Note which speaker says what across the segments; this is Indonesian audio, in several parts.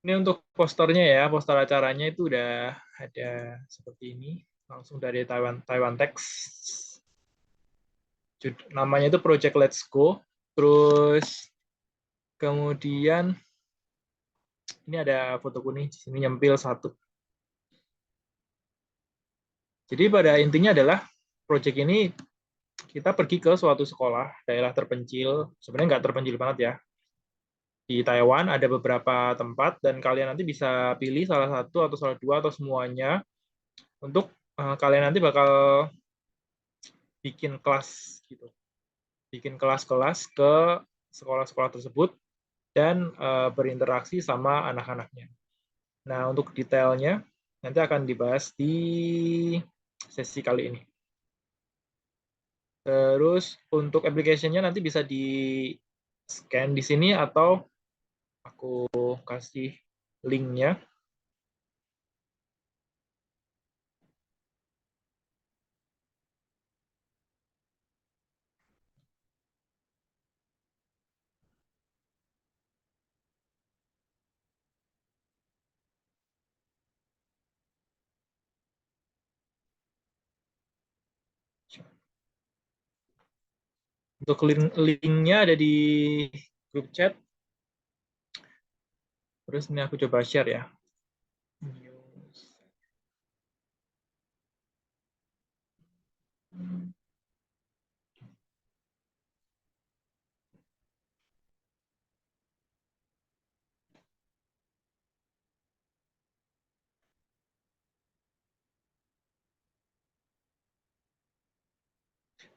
Speaker 1: Ini untuk posternya ya, poster acaranya itu udah ada seperti ini, langsung dari Taiwan Tech. Namanya itu Project Let's Go. Terus kemudian ini ada foto kuning di sini nyempil satu. Jadi pada intinya adalah project ini kita pergi ke suatu sekolah daerah terpencil, sebenarnya nggak terpencil banget ya. Di Taiwan ada beberapa tempat dan kalian nanti bisa pilih salah satu atau salah dua atau semuanya untuk kalian nanti bakal bikin kelas gitu. Bikin kelas-kelas ke sekolah-sekolah tersebut dan berinteraksi sama anak-anaknya. Nah, untuk detailnya nanti akan dibahas di sesi kali ini. Terus untuk application-nya nanti bisa di scan di sini atau aku kasih link-nya. Untuk link-nya ada di grup chat. Terus ini aku coba share ya.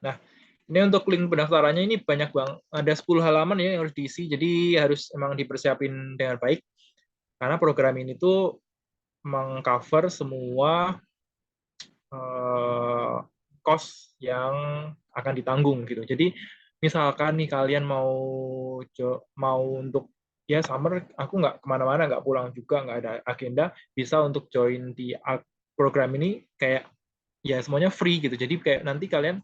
Speaker 1: Nah, ini untuk link pendaftarannya ini banyak banget. Ada 10 halaman ya yang harus diisi, jadi harus emang dipersiapin dengan baik. Karena program ini tuh mengcover semua cost yang akan ditanggung gitu. Jadi misalkan nih kalian mau untuk ya summer aku nggak kemana-mana, nggak pulang juga, nggak ada agenda, bisa untuk join di program ini kayak ya semuanya free gitu. Jadi kayak nanti kalian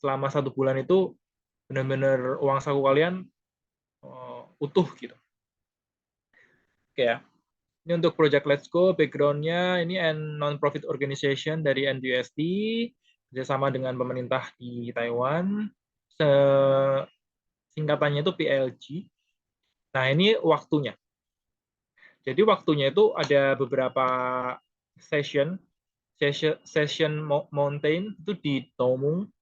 Speaker 1: selama 1 bulan itu benar-benar uang saku kalian utuh gitu. Oke ya. Ini untuk Project Let's Go, background-nya ini non-profit organization dari NUST, kerjasama dengan pemerintah di Taiwan. Singkatannya itu PLG. Nah, ini waktunya. Jadi waktunya itu ada beberapa session. Session mountain itu di Taomung.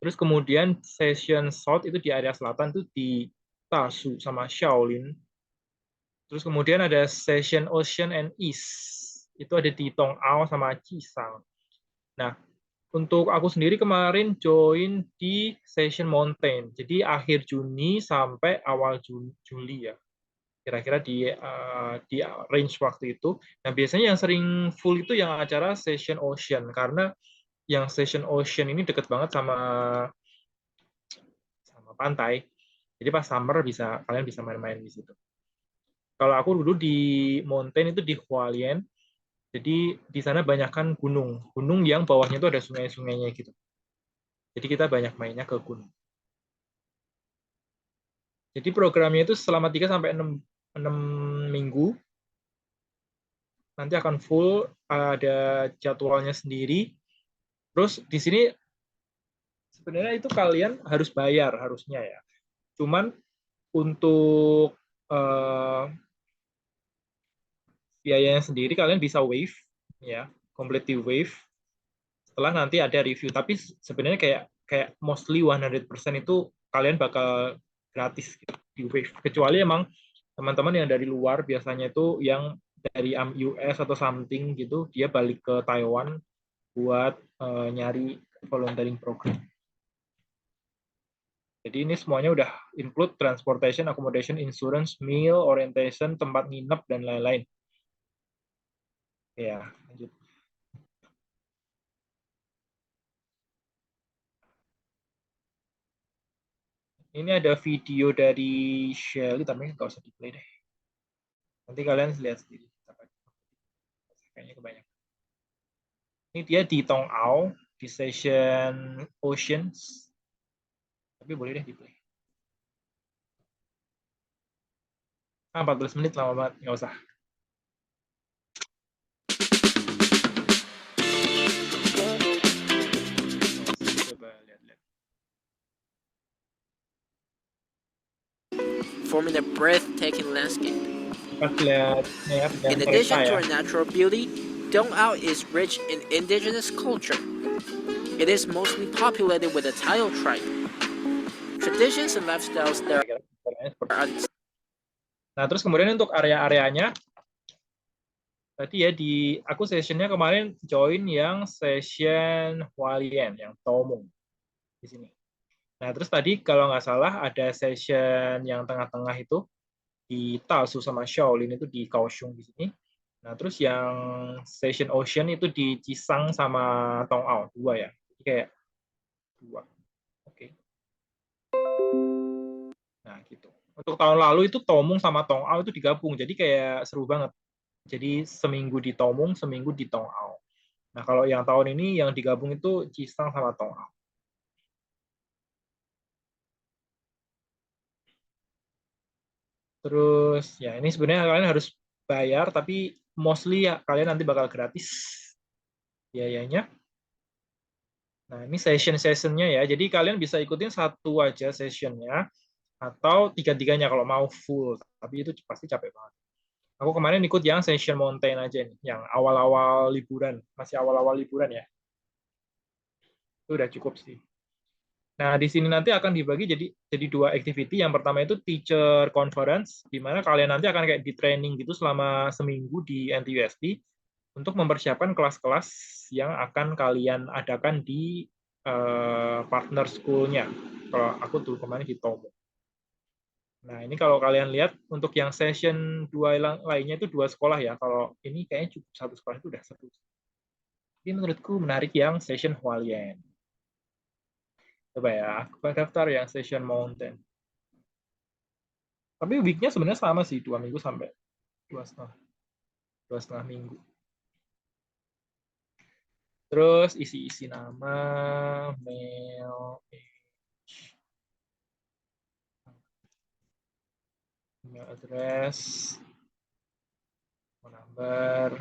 Speaker 1: Terus kemudian session south itu di area selatan itu di Tasu sama Shaolin. Terus kemudian ada session Ocean and East. Itu ada di Tongau sama Cisang. Nah, untuk aku sendiri kemarin join di session Mountain. Jadi akhir Juni sampai awal Juli ya. Kira-kira di range waktu itu. Nah, biasanya yang sering full itu yang acara session Ocean. Karena yang session Ocean ini deket banget sama pantai. Jadi pas summer kalian bisa main-main di situ. Kalau aku dulu di Mountain itu di Hualien, jadi di sana banyak kan gunung yang bawahnya itu ada sungai-sungainya gitu. Jadi kita banyak mainnya ke gunung. Jadi programnya itu selama 3 sampai 6 minggu. Nanti akan full, ada jadwalnya sendiri. Terus di sini sebenarnya itu kalian harus bayar harusnya ya. Cuman untuk biayanya sendiri kalian bisa waive ya, completely waive setelah nanti ada review. Tapi sebenarnya kayak kayak mostly 100% itu kalian bakal gratis gitu, di waive. Kecuali emang teman-teman yang dari luar biasanya itu yang dari US atau something gitu, dia balik ke Taiwan buat nyari volunteering program. Jadi ini semuanya udah include transportation, accommodation, insurance, meal, orientation, tempat nginep, dan lain-lain. Ya, lanjut. Ini ada video dari Shelly, tapi nggak usah di play deh. Nanti kalian lihat sendiri. Kayaknya kebanyakan. Ini dia di Tongau, di Session Oceans. Tapi boleh deh di play. 14 menit lama banget, nggak usah. Coba lihat-lihat.
Speaker 2: forming a breathtaking landscape.
Speaker 1: Pas lihat ya,
Speaker 2: In
Speaker 1: yang kereta
Speaker 2: addition to
Speaker 1: ya.
Speaker 2: her natural beauty, Dong Ao is rich in indigenous culture. It is mostly populated with the Tayo tribe. Traditions and lifestyles there are
Speaker 1: Nah, terus kemudian untuk area-areanya, tadi ya aku sessionnya kemarin join yang session Hualien, yang Tomung di sini. Nah, terus tadi kalau nggak salah ada session yang tengah-tengah itu di Taosu sama Shaolin itu di Kaohsiung di sini. Nah, terus yang session Ocean itu di Cisang sama Tongao, dua ya. Jadi kayak dua. Oke. Nah, gitu. Untuk tahun lalu itu Tomung sama Tongao itu digabung, jadi kayak seru banget. Jadi seminggu di Tomung, seminggu di Tongao. Nah, kalau yang tahun ini yang digabung itu Cisang sama Tongao. Terus ya ini sebenarnya kalian harus bayar, tapi mostly ya kalian nanti bakal gratis biayanya. Nah, ini session-sessionnya ya. Jadi kalian bisa ikutin satu aja sessionnya atau tiga-tiganya kalau mau full. Tapi itu pasti capek banget. Aku kemarin ikut yang session mountain aja nih, yang awal-awal liburan, masih awal-awal liburan ya. Itu udah cukup sih. Nah, di sini nanti akan dibagi jadi dua activity. Yang pertama itu teacher conference, di mana kalian nanti akan kayak di training gitu selama seminggu di NTUSD untuk mempersiapkan kelas-kelas yang akan kalian adakan di partner school-nya. Kalau aku tuh kemarin di Tomo. Nah, ini kalau kalian lihat untuk yang session dua lainnya itu dua sekolah ya. Kalau ini kayaknya cukup satu sekolah itu udah seru. Ini menurutku menarik yang session Hualien. Coba ya, aku daftar yang session Mountain. Tapi week-nya sebenarnya sama sih, 2 minggu sampai 2,5. 2,5 minggu. Terus isi-isi nama, mail, email address, phone number,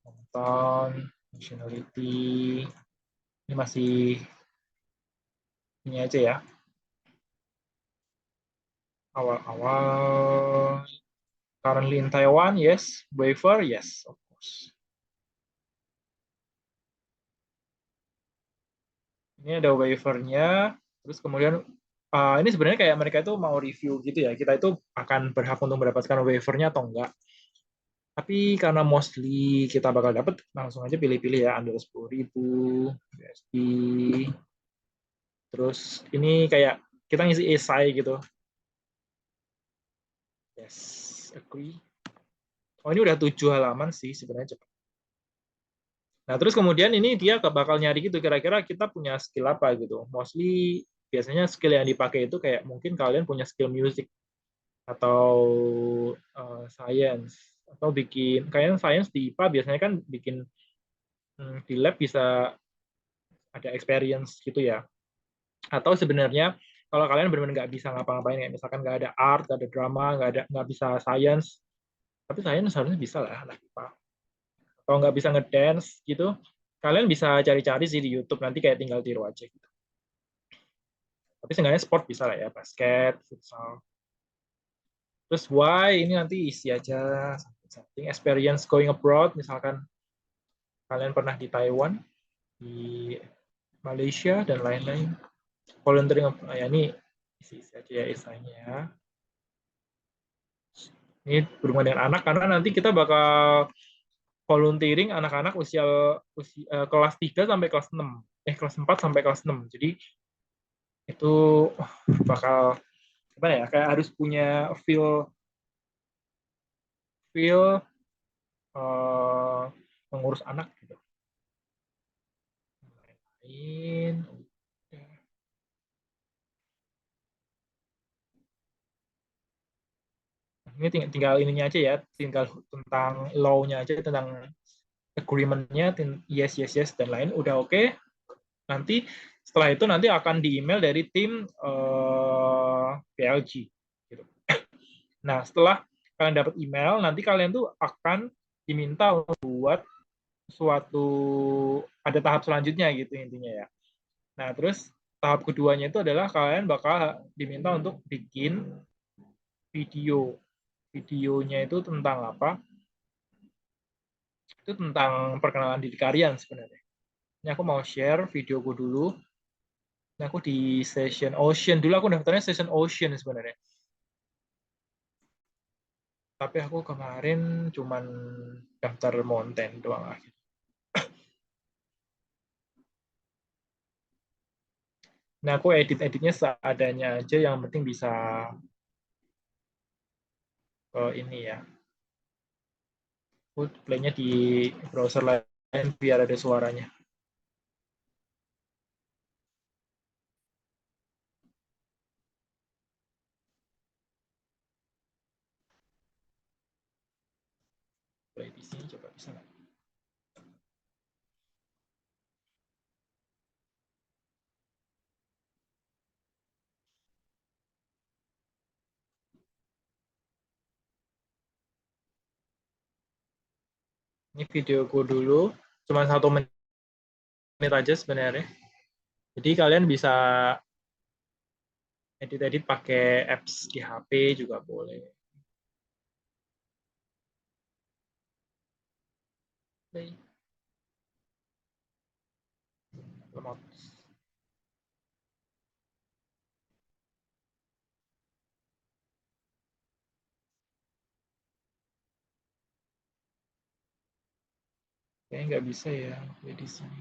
Speaker 1: hometown, nationality. Ini masih ini aja ya. Awal-awal. Currently in Taiwan, yes. Waiver, yes, of course. Ini ada waivernya. Terus kemudian ini sebenarnya kayak mereka itu mau review gitu ya. Kita itu akan berhak untuk mendapatkan waivernya atau enggak. Tapi karena mostly kita bakal dapat, langsung aja pilih-pilih ya, under 10.000 USD. Terus ini kayak kita ngisi esai gitu. Yes, agree. Oh, ini udah 7 halaman sih sebenarnya cepat. Nah, terus kemudian ini dia bakal nyari gitu, kira-kira kita punya skill apa gitu. Mostly biasanya skill yang dipakai itu kayak mungkin kalian punya skill music atau science atau bikin kalian science di IPA biasanya kan bikin di lab bisa ada experience gitu ya. Atau sebenarnya kalau kalian benar-benar nggak bisa ngapa-ngapain kayak misalkan nggak ada art, nggak ada drama, nggak bisa science, tapi science harusnya bisa lah anak IPA. Kalau nggak bisa ngedance gitu, kalian bisa cari-cari sih di YouTube nanti kayak tinggal tiru aja gitu. Tapi seenggaknya sport bisa lah ya, basket, futsal. Terus why ini nanti isi aja something experience going abroad, misalkan kalian pernah di Taiwan, di Malaysia dan lain-lain. Volunteering ya ini isi aja ya esainya. Ini berhubungan dengan anak karena nanti kita bakal volunteering anak-anak kelas 3 sampai kelas 6. Kelas 4 sampai kelas 6. Jadi itu bakal apa ya? Kayak harus punya feel feel mengurus anak gitu. Lain. Ini tinggal ininya aja ya, tinggal tentang law-nya aja tentang agreement-nya, yes, yes, yes, dan lain, udah oke. Nanti setelah itu nanti akan di email dari tim PLG. Gitu. Nah, setelah kalian dapat email, nanti kalian tuh akan diminta untuk buat suatu, ada tahap selanjutnya gitu intinya ya. Nah, terus tahap keduanya itu adalah kalian bakal diminta untuk bikin video. Videonya itu tentang apa? Itu tentang perkenalan diri kalian sebenarnya. Ini aku mau share videoku dulu. Ini aku di session Ocean dulu, aku daftarnya session Ocean sebenarnya. Tapi aku kemarin cuman daftar Mountain doang lah. Nah, aku edit-editnya seadanya aja, yang penting bisa ini ya. Aku play-nya di browser lain biar ada suaranya. Play di sini coba bisa nggak? Ini videoku dulu, cuma 1 menit aja sebenarnya. Jadi kalian bisa edit-edit pakai apps di HP juga boleh. Play. Lemot. Kayaknya nggak bisa ya di sini.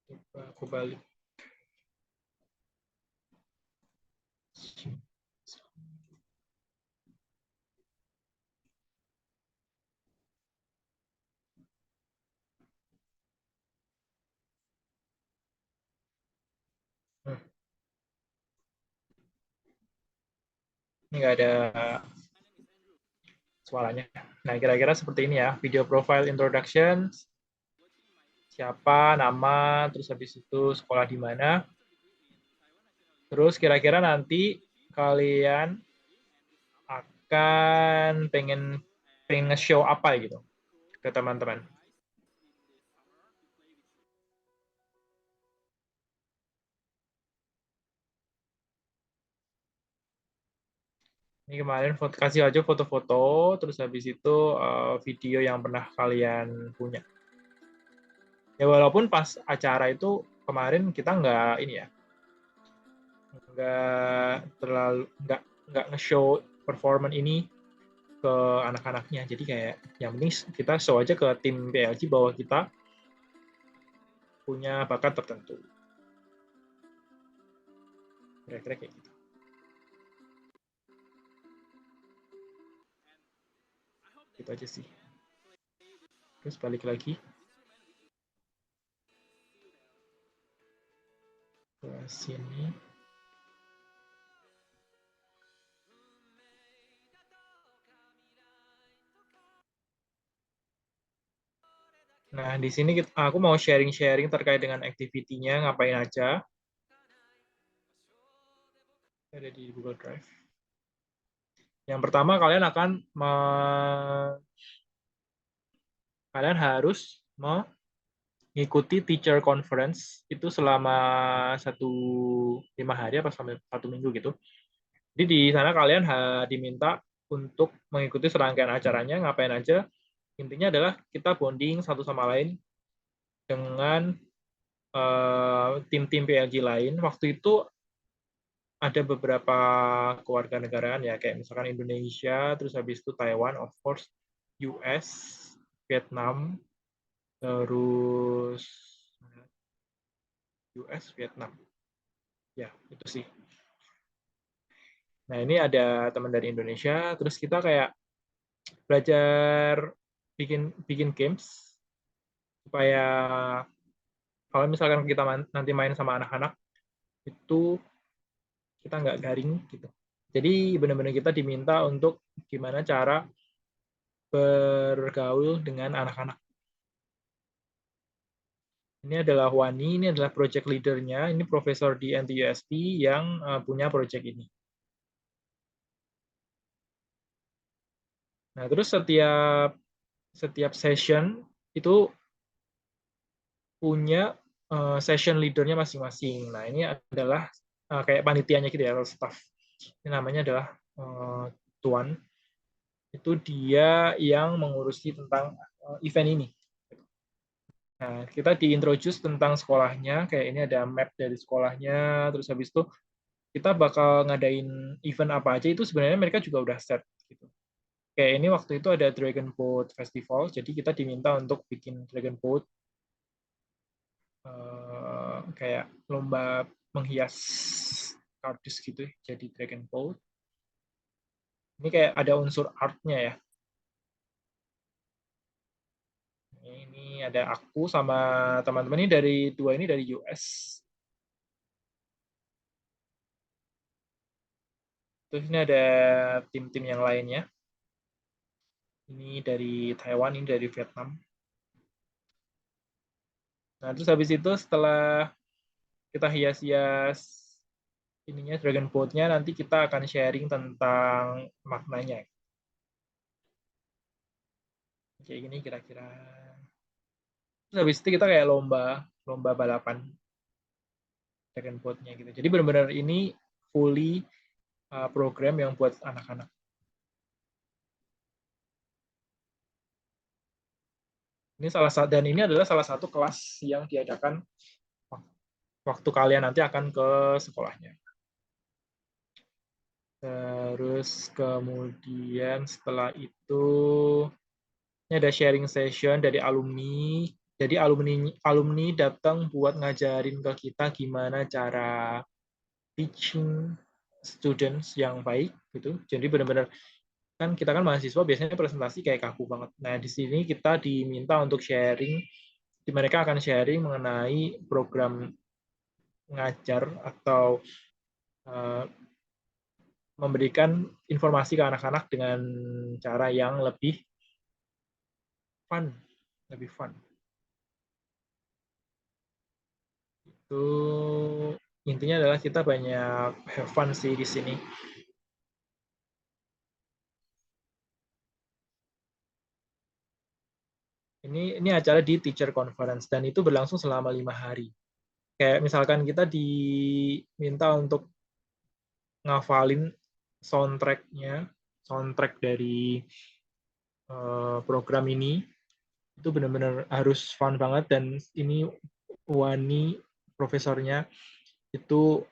Speaker 1: Coba aku balik. Ini nggak ada suaranya. Nah, kira-kira seperti ini ya. Video profile introduction, siapa, nama, terus habis itu sekolah di mana. Terus kira-kira nanti kalian akan pengen nge-show apa gitu ke teman-teman. Ini kemarin kasih aja foto-foto, terus habis itu video yang pernah kalian punya. Ya walaupun pas acara itu kemarin kita nggak ini ya, nggak nge-show performance ini ke anak-anaknya. Jadi kayak yang penting kita show aja ke tim PLG bahwa kita punya bakat tertentu. Kira-kira kayak gitu. Gitu aja sih. Terus balik lagi ke sini. Nah, di sini aku mau sharing-sharing terkait dengan activity-nya, ngapain aja. Ada di Google Drive. Yang pertama, kalian harus mengikuti teacher conference itu selama 5 hari apa sampai 1 minggu gitu. Jadi di sana kalian diminta untuk mengikuti serangkaian acaranya, ngapain aja. Intinya adalah kita bonding satu sama lain dengan tim-tim PLG lain. Waktu itu ada beberapa kewarganegaraan ya, kayak misalkan Indonesia, terus habis itu Taiwan, of course, US, Vietnam, terus US, Vietnam. Ya, itu sih. Nah, ini ada teman dari Indonesia, terus kita kayak belajar bikin games supaya Kalau misalkan kita nanti main sama anak-anak, itu kita nggak garing gitu. Jadi benar-benar kita diminta untuk gimana cara bergaul dengan anak-anak. Ini adalah Wani, ini adalah project leader-nya, ini profesor di NTUST yang punya project ini. Nah, terus setiap session itu punya session leader-nya masing-masing. Nah, ini adalah kayak panitianya gitu ya, staff. Ini namanya adalah Tuan. Itu dia yang mengurusi tentang event ini. Nah, kita diintroduce tentang sekolahnya, kayak ini ada map dari sekolahnya, terus habis itu kita bakal ngadain event apa aja, itu sebenarnya mereka juga udah set. Gitu. Kayak ini waktu itu ada Dragon Boat Festival, jadi kita diminta untuk bikin Dragon Boat, kayak lomba menghias kardus gitu, jadi Dragon Boat. Ini kayak ada unsur art-nya ya. Ini ada aku sama teman-teman ini dua ini dari US. Terus ini ada tim-tim yang lainnya. Ini dari Taiwan, ini dari Vietnam. Nah, terus habis itu setelah kita hias-hias ininya Dragon Boat-nya, nanti kita akan sharing tentang maknanya. Kayak gini kira-kira. Terus habis itu kita kayak lomba balapan Dragon Boat-nya gitu. Jadi benar-benar ini fully program yang buat anak-anak. Ini dan ini adalah salah satu kelas yang diadakan waktu kalian nanti akan ke sekolahnya. Terus kemudian setelah itu ini ada sharing session dari alumni. Jadi alumni datang buat ngajarin ke kita gimana cara teaching students yang baik gitu. Jadi benar-benar kan kita kan mahasiswa biasanya presentasi kayak kaku banget. Nah, di sini kita diminta untuk sharing, mereka akan sharing mengenai program ngajar atau memberikan informasi ke anak-anak dengan cara yang lebih fun, lebih fun. Itu intinya adalah kita banyak have fun sih di sini. Ini acara di teacher conference dan itu berlangsung selama 5 hari. Kayak misalkan kita diminta untuk ngafalin soundtrack dari program ini, itu benar-benar harus fun banget. Dan ini Wani profesornya itu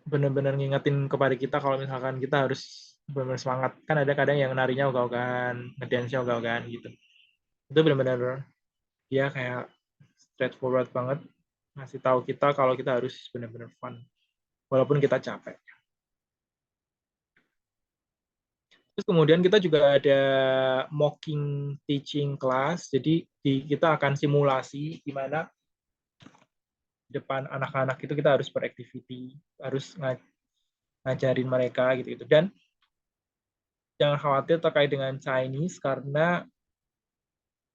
Speaker 1: benar-benar ngingetin kepada kita kalau misalkan kita harus benar-benar semangat. Kan ada kadang yang narinya ogah-ogahan, ngedance-nya ogah-ogahan gitu. Itu benar-benar dia kayak straightforward banget ngasih tahu kita kalau kita harus benar-benar fun walaupun kita capek. Terus kemudian kita juga ada mocking teaching class. Jadi kita akan simulasi gimana depan anak-anak itu kita harus beraktiviti, harus ngajarin mereka gitu-gitu. Dan jangan khawatir terkait dengan Chinese karena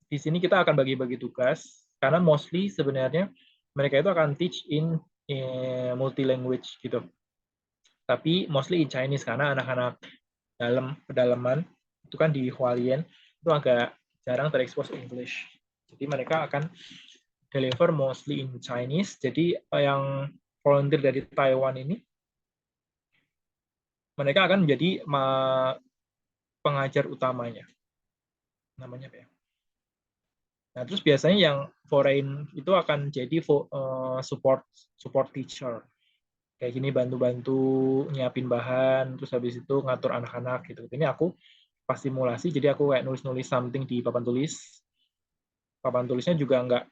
Speaker 1: di sini kita akan bagi-bagi tugas karena mostly sebenarnya mereka itu akan teach in multi language gitu. Tapi mostly in Chinese karena anak-anak pedalaman itu kan di Hualien itu agak jarang terekspos English. Jadi mereka akan deliver mostly in Chinese. Jadi yang volunteer dari Taiwan ini mereka akan menjadi pengajar utamanya. Namanya apa ya? Nah, terus biasanya yang foreign itu akan jadi support teacher. Kayak gini bantu-bantu nyiapin bahan, terus habis itu ngatur anak-anak gitu. Ini aku pas simulasi, jadi aku kayak nulis-nulis something di papan tulis. Papan tulisnya juga nggak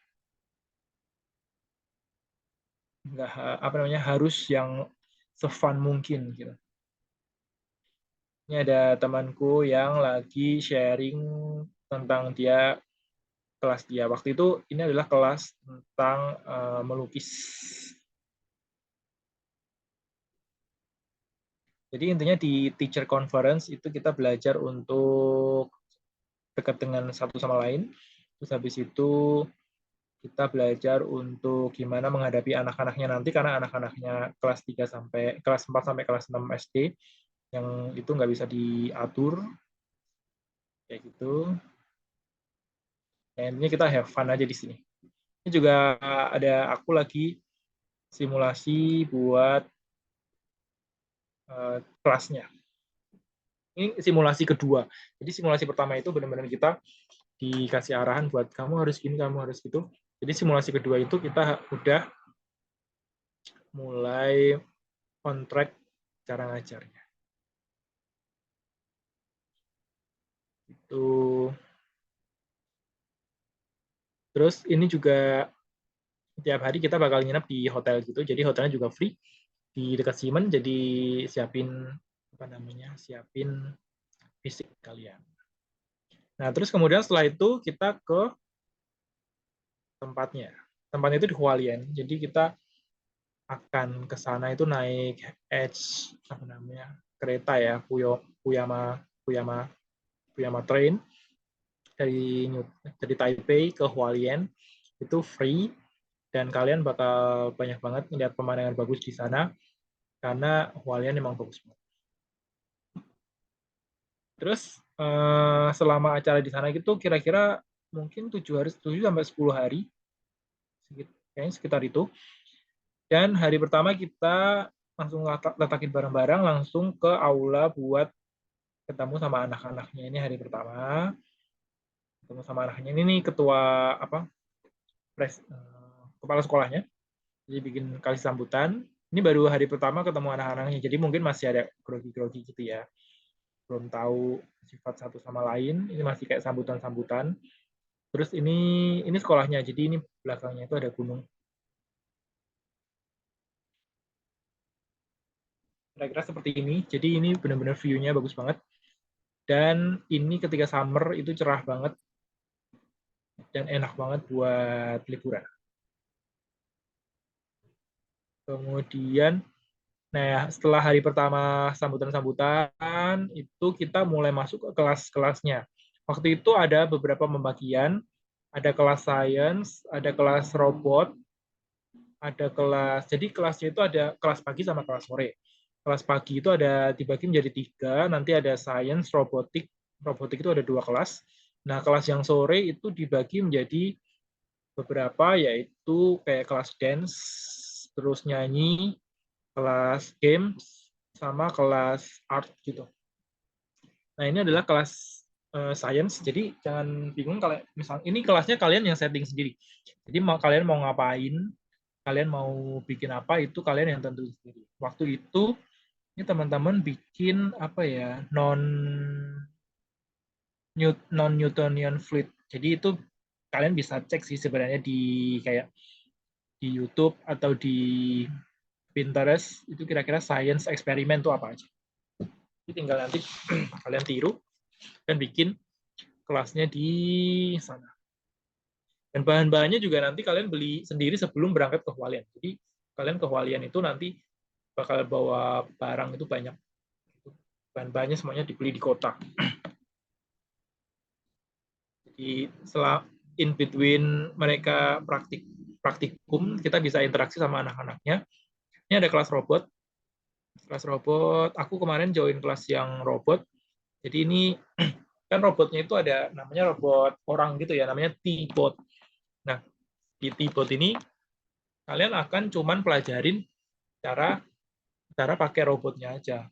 Speaker 1: apa namanya harus yang se-fun mungkin gitu. Ini ada temanku yang lagi sharing tentang dia kelas dia. Waktu itu ini adalah kelas tentang melukis. Jadi intinya di teacher conference itu kita belajar untuk dekat dengan satu sama lain. Terus habis itu kita belajar untuk gimana menghadapi anak-anaknya nanti, karena anak-anaknya kelas 3 sampai kelas 4 sampai kelas 6 SD yang itu nggak bisa diatur kayak gitu. Dan ini kita have fun aja di sini. Ini juga ada aku lagi simulasi buat kelasnya. Ini simulasi kedua. Jadi simulasi pertama itu benar-benar kita dikasih arahan buat kamu harus gini, kamu harus gitu. Jadi simulasi kedua itu kita udah mulai on track cara ngajarnya. Itu. Terus ini juga tiap hari kita bakal nginep di hotel gitu. Jadi hotelnya juga free di dekat Siemens. Jadi siapin siapin fisik kalian. Nah, terus kemudian setelah itu kita ke tempatnya. Tempatnya itu di Hualien. Jadi kita akan ke sana itu naik kereta ya, Fuyama train dari Taipei ke Hualien. Itu free dan kalian bakal banyak banget melihat pemandangan bagus di sana karena Hualien memang bagus banget. Terus selama acara di sana gitu kira-kira mungkin 7 sampai 10 hari. Kayaknya sekitar itu. Dan hari pertama kita langsung letakin barang-barang langsung ke aula buat ketemu sama anak-anaknya. Ini hari pertama. Ketemu sama anaknya. Ini nih ketua kepala sekolahnya. Jadi bikin kasih sambutan. Ini baru hari pertama ketemu anak-anaknya. Jadi mungkin masih ada grogi-grogi gitu ya. Belum tahu sifat satu sama lain. Ini masih kayak sambutan-sambutan. Terus ini sekolahnya. Jadi ini belakangnya itu ada gunung. Kira-kira seperti ini. Jadi ini benar-benar view-nya bagus banget. Dan ini ketika summer itu cerah banget dan enak banget buat liburan. Kemudian, nah setelah hari pertama sambutan-sambutan itu kita mulai masuk ke kelas-kelasnya. Waktu itu ada beberapa pembagian, ada kelas science, ada kelas robot, ada kelas. Jadi kelasnya itu ada kelas pagi sama kelas sore. Kelas pagi itu ada dibagi menjadi 3, nanti ada science, robotik. Robotik itu ada 2 kelas. Nah, kelas yang sore itu dibagi menjadi beberapa, yaitu kayak kelas dance, terus nyanyi, kelas games, sama kelas art gitu. Nah, ini adalah kelas science, jadi jangan bingung kalau misalnya ini kelasnya kalian yang setting sendiri. Jadi kalian mau ngapain, kalian mau bikin apa, itu kalian yang tentu sendiri. Waktu itu ini teman-teman bikin apa ya, non-Newtonian fluid. Jadi itu kalian bisa cek sih sebenarnya di kayak di YouTube atau di Pinterest itu kira-kira science eksperimen itu apa aja. Jadi tinggal nanti kalian tiru dan bikin kelasnya di sana. Dan bahan-bahannya juga nanti kalian beli sendiri sebelum berangkat ke Hualien. Jadi kalian ke Hualien itu nanti bakal bawa barang itu banyak. Bahan-bahannya semuanya dibeli di kota. Jadi setelah in between mereka praktikum, kita bisa interaksi sama anak-anaknya. Ini ada kelas robot. Kelas robot, aku kemarin join kelas yang robot. Jadi ini kan robotnya itu ada namanya robot orang gitu ya, namanya T-bot. Nah, di T-bot ini kalian akan cuman pelajarin cara pakai robotnya aja.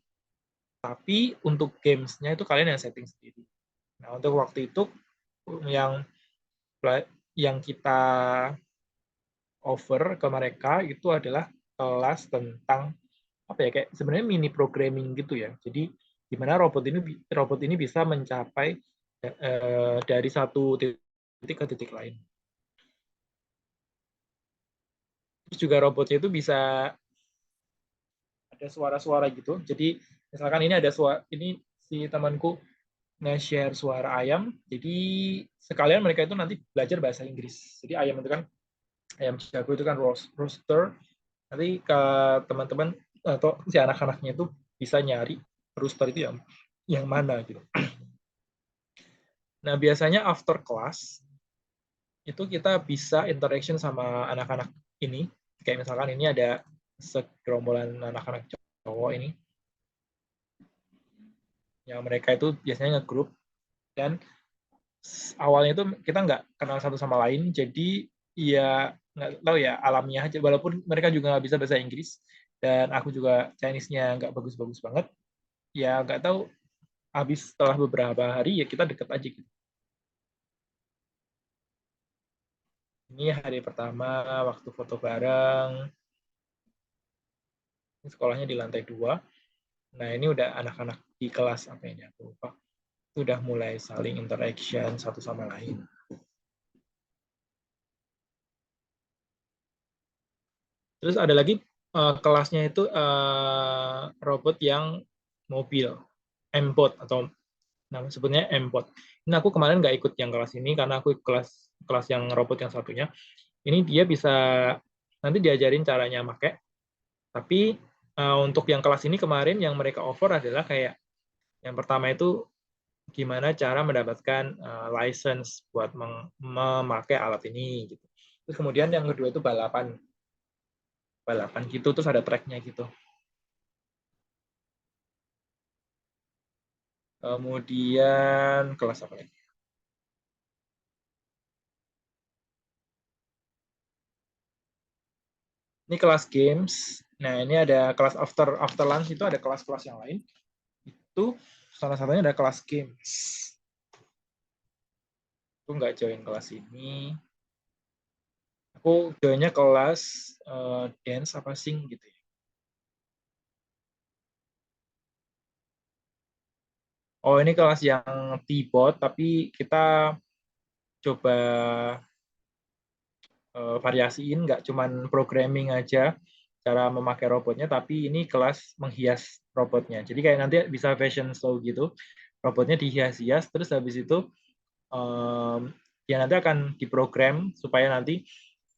Speaker 1: Tapi untuk games-nya itu kalian yang setting sendiri. Nah, untuk waktu itu yang kita offer ke mereka itu adalah kelas tentang apa ya, kayak sebenarnya mini programming gitu ya. Jadi gimana robot ini bisa mencapai dari satu titik ke titik lain. Terus juga robotnya itu bisa ada suara-suara gitu. Jadi misalkan ini ada suara, ini si temanku nge-share suara ayam. Jadi sekalian mereka itu nanti belajar bahasa Inggris. Jadi ayam itu kan, ayam jago itu kan rooster. Nanti ke teman-teman atau si anak-anaknya itu bisa nyari rooster itu yang mana gitu. Nah, biasanya after class itu kita bisa interaction sama anak-anak ini. Kayak misalkan ini ada segerombolan anak-anak cowok ini. Yang mereka itu biasanya ngegrup. Dan awalnya itu kita nggak kenal satu sama lain, jadi ya nggak tahu ya, alamiah aja. Walaupun mereka juga nggak bisa bahasa Inggris, dan aku juga Chinese-nya nggak bagus-bagus banget, ya nggak tahu, habis setelah beberapa hari ya kita deket aja gitu. Ini hari pertama waktu foto bareng. Ini sekolahnya di lantai 2. Nah, ini udah anak-anak di kelas apa ini aku lupa. Itu udah mulai saling interaction satu sama lain. Terus ada lagi kelasnya itu robot yang mobil, M-Bot atau nama sebutnya M-Bot. Ini aku kemarin nggak ikut yang kelas ini karena aku kelas yang robot yang satunya. Ini dia bisa nanti diajarin caranya pakai. Tapi untuk yang kelas ini kemarin yang mereka offer adalah kayak yang pertama itu gimana cara mendapatkan license buat memakai alat ini gitu. Terus kemudian yang kedua itu balapan gitu, terus ada tracknya gitu. Kemudian kelas apa lagi? Ini kelas games. Nah, ini ada kelas after lunch, itu ada kelas-kelas yang lain. Itu salah satunya ada kelas games. Aku nggak join kelas ini. Aku joinnya kelas dance apa sing gitu ya. Oh, ini kelas yang T-bot, tapi kita coba variasiin, nggak cuman programming aja cara memakai robotnya, tapi ini kelas menghias robotnya. Jadi kayak nanti bisa fashion show gitu, robotnya dihias-hias, terus habis itu ya nanti akan diprogram supaya nanti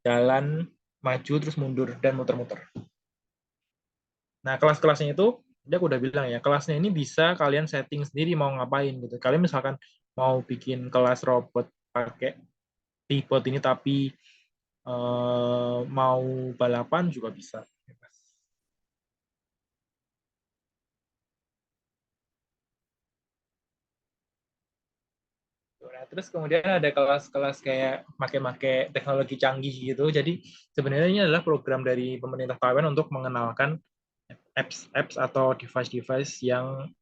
Speaker 1: jalan maju terus mundur dan muter-muter. Nah, kelas-kelasnya itu dia aku udah bilang ya, kelasnya ini bisa kalian setting sendiri mau ngapain gitu. Kalian misalkan mau bikin kelas robot pakai T-bot ini tapi mau balapan juga bisa. Nah, terus kemudian ada kelas-kelas kayak make-make teknologi canggih gitu. Jadi sebenarnya ini adalah program dari pemerintah Taiwan untuk mengenalkan apps atau device-device yang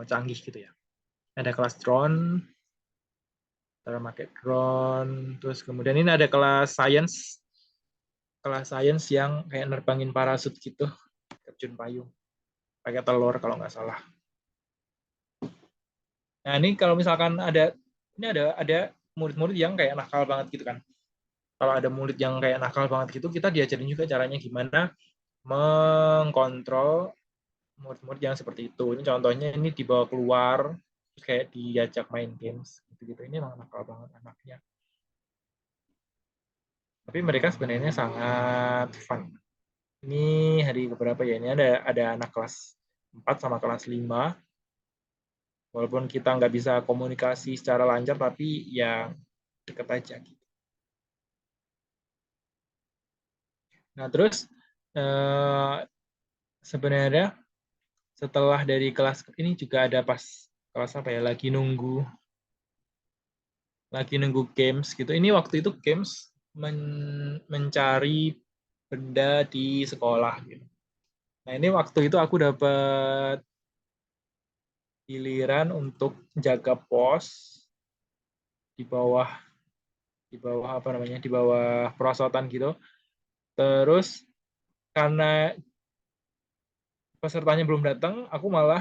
Speaker 1: canggih gitu ya. Ada kelas drone, cara pakai drone. Terus kemudian ini ada kelas science yang kayak nerbangin parasut gitu, terjun payung, pakai telur kalau nggak salah. Nah, ini kalau misalkan ada murid-murid yang kayak nakal banget gitu kan. Kalau ada murid yang kayak nakal banget gitu, kita diajarin juga caranya gimana mengkontrol murid-murid yang seperti itu. Ini contohnya ini dibawa keluar, terus kayak diajak main games gitu-gitu. Ini emang nakal banget anaknya. Tapi mereka sebenarnya sangat fun. Ini hari keberapa ya? Ini ada anak kelas 4 sama kelas 5. Walaupun kita nggak bisa komunikasi secara lancar, tapi ya deket aja gitu. Nah, terus sebenarnya setelah dari kelas ini juga ada pas kelas apa ya, lagi nunggu games gitu. Ini waktu itu games mencari benda di sekolah gitu. Nah, ini waktu itu aku dapat giliran untuk jaga pos di bawah apa namanya, di bawah perosotan gitu. Terus karena pesertanya belum datang, aku malah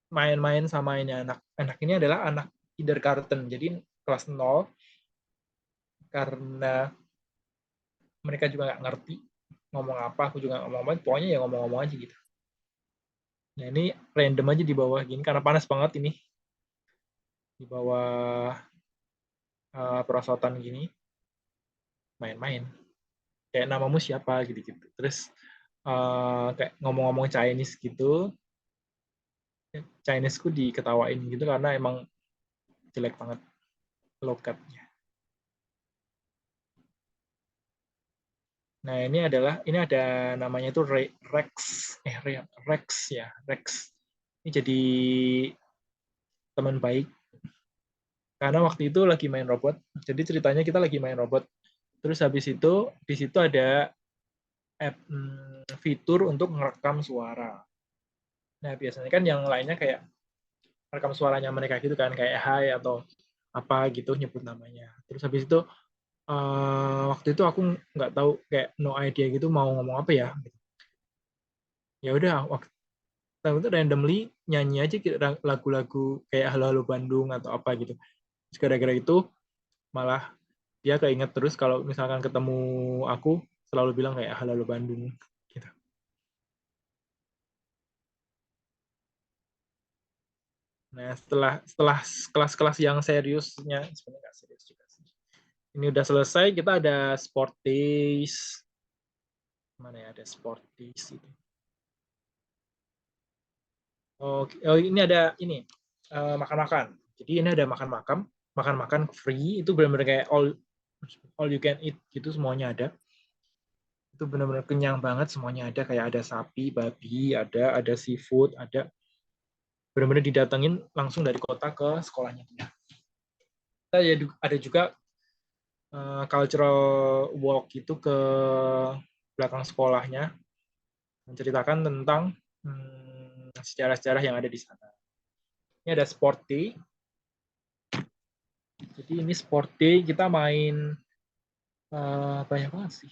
Speaker 1: main-main sama ini anak ini adalah anak kindergarten, jadi kelas 0, karena mereka juga nggak ngerti ngomong apa, aku juga nggak ngomong apa, pokoknya ya ngomong-ngomong aja gitu. Nah, ini random aja di bawah gini, karena panas banget ini. Di bawah perosotan gini, main-main. Kayak namamu siapa, gitu-gitu. Terus kayak ngomong-ngomong Chinese gitu, Chinese-ku diketawain gitu, karena emang jelek banget lokatnya. Nah, ini ada namanya itu Rex, Rex ya, Rex. Ini jadi teman baik karena waktu itu lagi main robot. Jadi ceritanya kita lagi main robot. Terus habis itu di situ ada fitur untuk merekam suara. Nah, biasanya kan yang lainnya kayak rekam suaranya mereka gitu kan, kayak hai atau apa gitu nyebut namanya. Terus habis itu waktu itu aku nggak tahu, kayak no idea gitu mau ngomong apa ya. Ya udah, waktu itu randomly nyanyi aja lagu-lagu kayak Halo Halo Bandung atau apa gitu. Terus gara-gara itu malah dia keinget terus kalau misalkan ketemu aku selalu bilang kayak Halo Halo Bandung gitu. Nah, setelah kelas-kelas yang seriusnya, sebenarnya nggak serius juga sih. Ini udah selesai, kita ada sport days. Mana ya, ada sport days itu. Oh, ini ada ini makan-makan. Jadi ini ada makan-makan free, itu benar-benar kayak all you can eat gitu, semuanya ada. Itu benar-benar kenyang banget, semuanya ada, kayak ada sapi, babi, ada seafood, ada, benar-benar didatengin langsung dari kota ke sekolahnya. Kita ada juga cultural walk itu ke belakang sekolahnya, menceritakan tentang sejarah-sejarah yang ada di sana. Ini ada sport day. Jadi ini sport day, kita main banyak banget sih.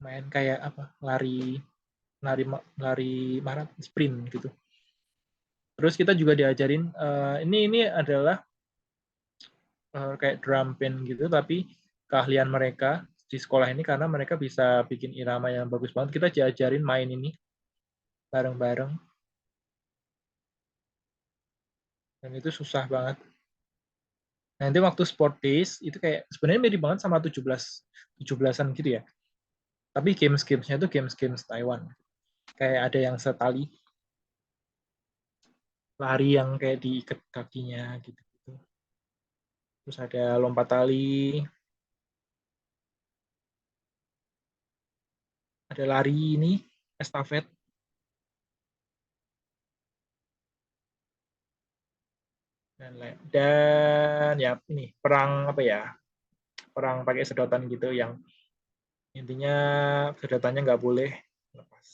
Speaker 1: Main kayak apa? Lari maraton, sprint gitu. Terus kita juga diajarin ini adalah kayak drum band gitu, tapi keahlian mereka di sekolah ini karena mereka bisa bikin irama yang bagus banget. Kita diajarin main ini bareng-bareng. Dan itu susah banget. Nanti waktu sport days itu kayak sebenarnya mirip banget sama 17-an gitu ya. Tapi games-gamesnya itu games-games Taiwan. Kayak ada yang setali, lari yang kayak diikat kakinya gitu. Terus ada lompat tali, ada lari ini, estafet. Dan ya ini perang apa ya? Perang pakai sedotan gitu, yang intinya sedotannya nggak boleh lepas.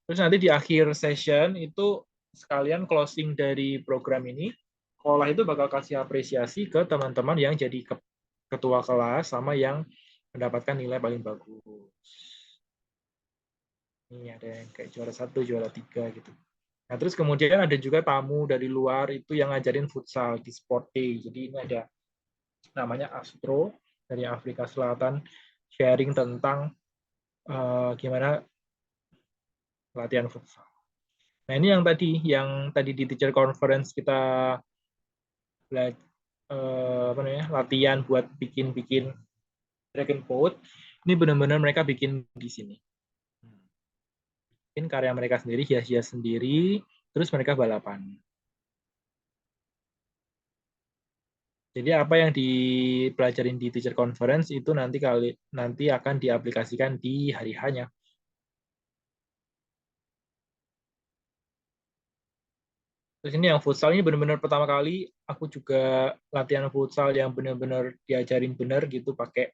Speaker 1: Terus nanti di akhir session itu sekalian closing dari program ini, sekolah itu bakal kasih apresiasi ke teman-teman yang jadi ketua kelas sama yang mendapatkan nilai paling bagus. Ini ada yang kayak juara 1, juara 3 gitu. Nah, terus kemudian ada juga tamu dari luar itu yang ngajarin futsal di Sport Day. Jadi ini ada namanya Astro dari Afrika Selatan, sharing tentang gimana latihan futsal. Nah, ini yang tadi di teacher conference kita latihan buat bikin Dragon Boat. Ini benar-benar mereka bikin di sini. Bikin karya mereka sendiri, hias-hias sendiri, terus mereka balapan. Jadi apa yang dipelajarin di teacher conference itu nanti akan diaplikasikan di hari hanya. Terus ini yang futsal ini benar-benar pertama kali aku juga latihan futsal yang benar-benar diajarin benar gitu, pakai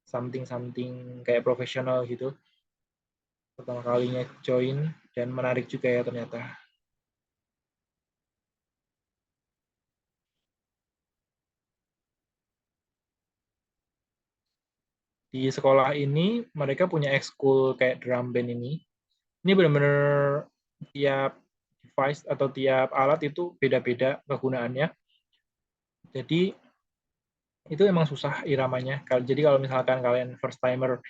Speaker 1: something kayak profesional gitu. Pertama kalinya join dan menarik juga ya ternyata. Di sekolah ini mereka punya ekskul kayak drum band ini. Ini benar-benar tiap device atau tiap alat itu beda-beda kegunaannya. Jadi itu emang susah iramanya. Jadi kalau misalkan kalian first timer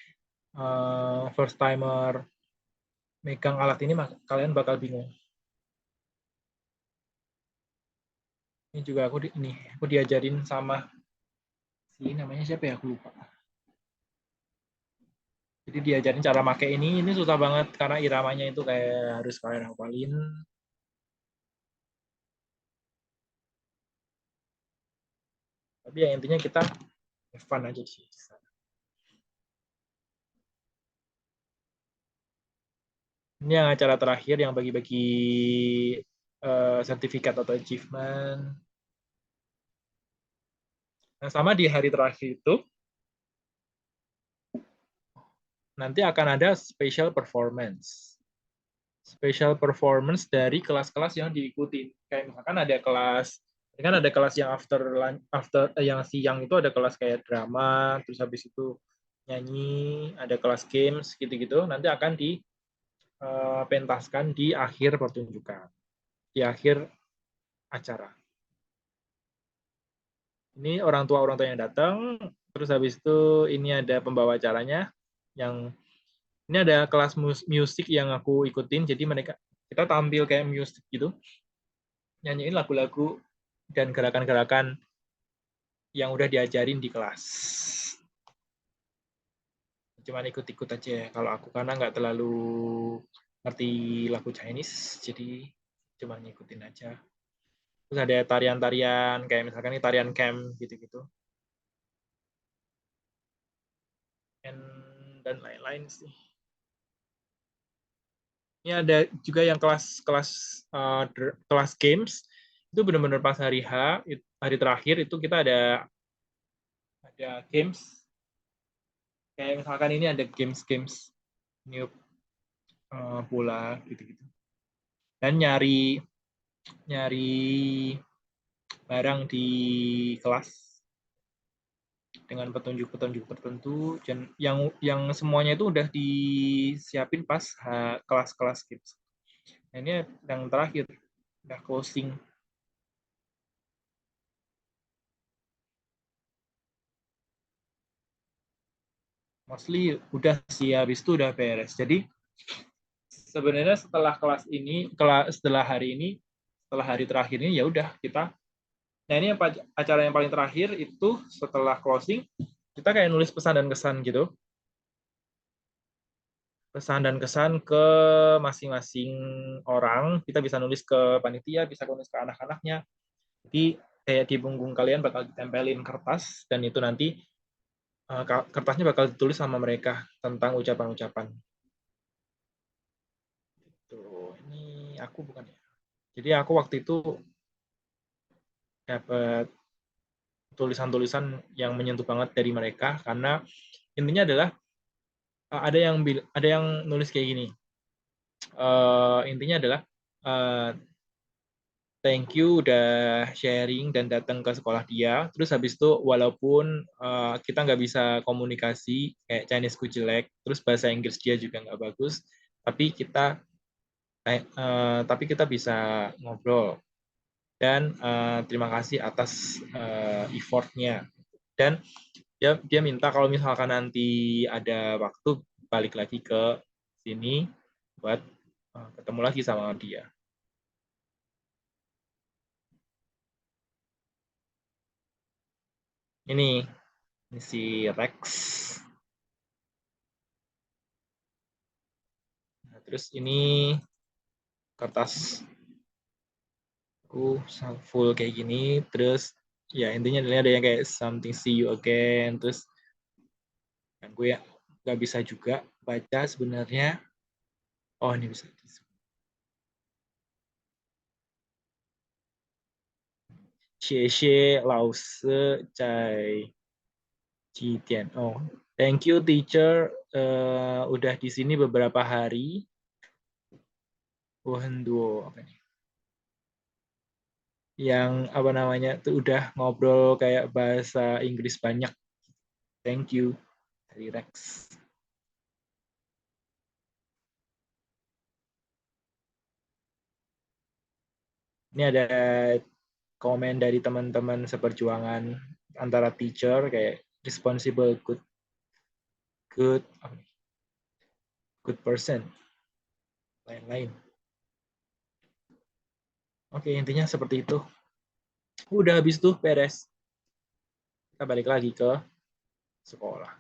Speaker 1: first timer megang alat ini, kalian bakal bingung. Ini juga aku diajarin sama si namanya siapa ya, aku lupa. Jadi diajarin cara pakai ini susah banget karena iramanya itu kayak harus kalian hafalin. Tapi ya intinya kita have fun aja sih. Ini yang acara terakhir yang bagi-bagi sertifikat atau achievement. Nah, sama di hari terakhir itu nanti akan ada special performance. Special performance dari kelas-kelas yang diikuti. Kayak misalkan ada kelas, kan ada kelas yang after yang siang itu ada kelas kayak drama, terus habis itu nyanyi, ada kelas games gitu-gitu. Nanti akan dipentaskan di akhir pertunjukan, di akhir acara. Ini orang tua yang datang, terus habis itu ini ada pembawa acaranya yang ini ada kelas musik yang aku ikutin, jadi kita tampil kayak musik gitu, nyanyiin lagu-lagu dan gerakan-gerakan yang udah diajarin di kelas. Cuman ikut-ikut aja kalau aku, karena nggak terlalu ngerti lagu Chinese, jadi cuman ngikutin aja. Terus ada tarian-tarian, kayak misalkan ini tarian camp gitu-gitu. Dan lain-lain sih. Ini ada juga yang kelas games, itu benar-benar pas hari hari terakhir itu kita ada games. Kayak misalkan ini ada games new bola gitu-gitu. Dan nyari barang di kelas dengan petunjuk-petunjuk tertentu, dan yang semuanya itu udah disiapin pas kelas-kelas games. Nah, ini yang terakhir, udah closing. Mostly udah sih, habis itu udah beres. Jadi sebenarnya setelah setelah hari terakhir ini ya udah kita. Nah, ini acara yang paling terakhir itu setelah closing, kita kayak nulis pesan dan kesan gitu. Pesan dan kesan ke masing-masing orang. Kita bisa nulis ke panitia, bisa nulis ke anak-anaknya. Jadi kayak di punggung kalian bakal ditempelin kertas, dan itu nanti kertasnya bakal ditulis sama mereka tentang ucapan-ucapan. Tuh, ini aku bukan ya. Jadi aku waktu itu dapat tulisan-tulisan yang menyentuh banget dari mereka, karena intinya adalah ada yang nulis kayak gini. Intinya adalah thank you udah sharing dan datang ke sekolah dia. Terus habis itu walaupun kita nggak bisa komunikasi, kayak Chinese ku jelek, terus bahasa Inggris dia juga nggak bagus, tapi kita bisa ngobrol. Dan terima kasih atas effort-nya. Dan dia minta kalau misalkan nanti ada waktu balik lagi ke sini buat ketemu lagi sama dia. Ini si Rex. Nah, terus ini kertas aku full kayak gini. Terus ya intinya ada yang kayak something see you again. Terus kan gue ya nggak bisa juga baca sebenarnya. Oh, ini bisa. Xie Lao Se Cai Jitian. Oh, thank you teacher. Udah di sini beberapa hari. Duo apa nih? Yang apa namanya tuh udah ngobrol kayak bahasa Inggris banyak. Thank you dari Rex. Ini ada komen dari teman-teman seperjuangan antara teacher kayak responsible, good. good person, lain-lain. Oke, intinya seperti itu. Udah habis tuh beres. Kita balik lagi ke sekolah.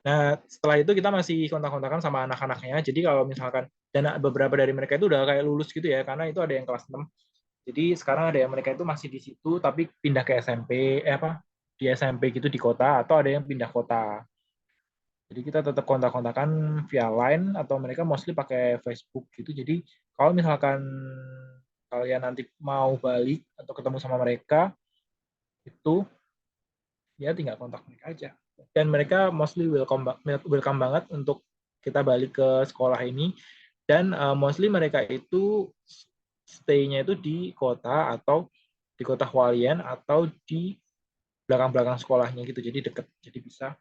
Speaker 1: Nah, setelah itu kita masih kontak-kontakan sama anak-anaknya. Jadi kalau misalkan, dan beberapa dari mereka itu udah kayak lulus gitu ya, karena itu ada yang kelas 6. Jadi sekarang ada yang mereka itu masih di situ, tapi pindah ke SMP, di SMP gitu di kota, atau ada yang pindah kota. Jadi kita tetap kontak-kontakan via Line, atau mereka mostly pakai Facebook gitu. Jadi kalau misalkan kalian nanti mau balik atau ketemu sama mereka, itu ya tinggal kontak mereka aja. Dan mereka mostly welcome banget untuk kita balik ke sekolah ini. Dan mostly mereka itu stay-nya itu di kota, atau di kota Hualien, atau di belakang-belakang sekolahnya gitu. Jadi deket. Jadi bisa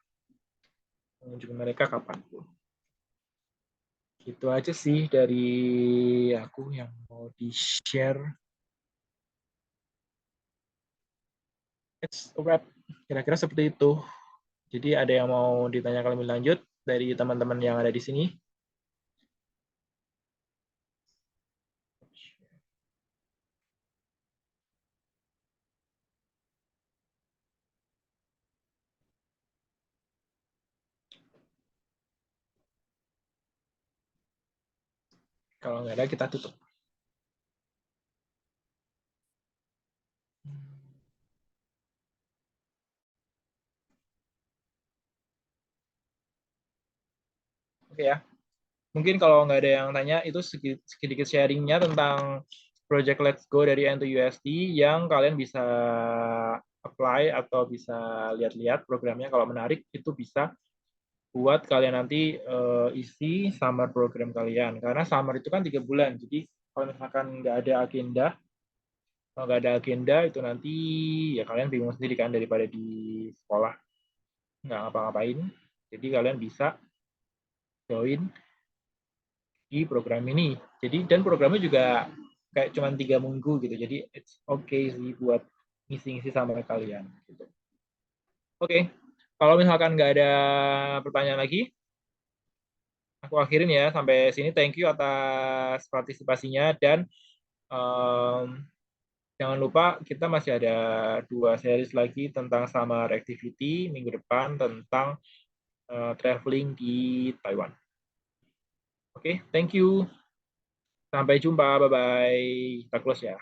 Speaker 1: mengunjungi mereka kapanpun. Gitu aja sih dari aku yang mau di-share. It's a wrap. Kira-kira seperti itu. Jadi ada yang mau ditanyakan lebih lanjut dari teman-teman yang ada di sini? Kalau nggak ada, kita tutup. Oke ya. Mungkin kalau nggak ada yang tanya, itu sedikit sharingnya tentang Project Let's Go dari N2USD yang kalian bisa apply atau bisa lihat-lihat programnya. Kalau menarik, itu bisa buat kalian nanti isi summer program kalian. Karena summer itu kan 3 bulan. Jadi kalau misalkan nggak ada agenda, kalau nggak ada agenda itu nanti ya kalian bingung sendiri kan daripada di sekolah nggak ngapa-ngapain. Jadi kalian bisa join di program ini. Jadi dan programnya juga kayak cuma 3 minggu gitu. Jadi it's okay sih buat ngisi-ngisi sama kalian. Gitu. Oke, kalau misalkan nggak ada pertanyaan lagi, aku akhirin ya sampai sini. Thank you atas partisipasinya dan jangan lupa kita masih ada 2 series lagi tentang summer activity minggu depan tentang traveling di Taiwan. Oke, thank you. Sampai jumpa, bye-bye. Kita close ya.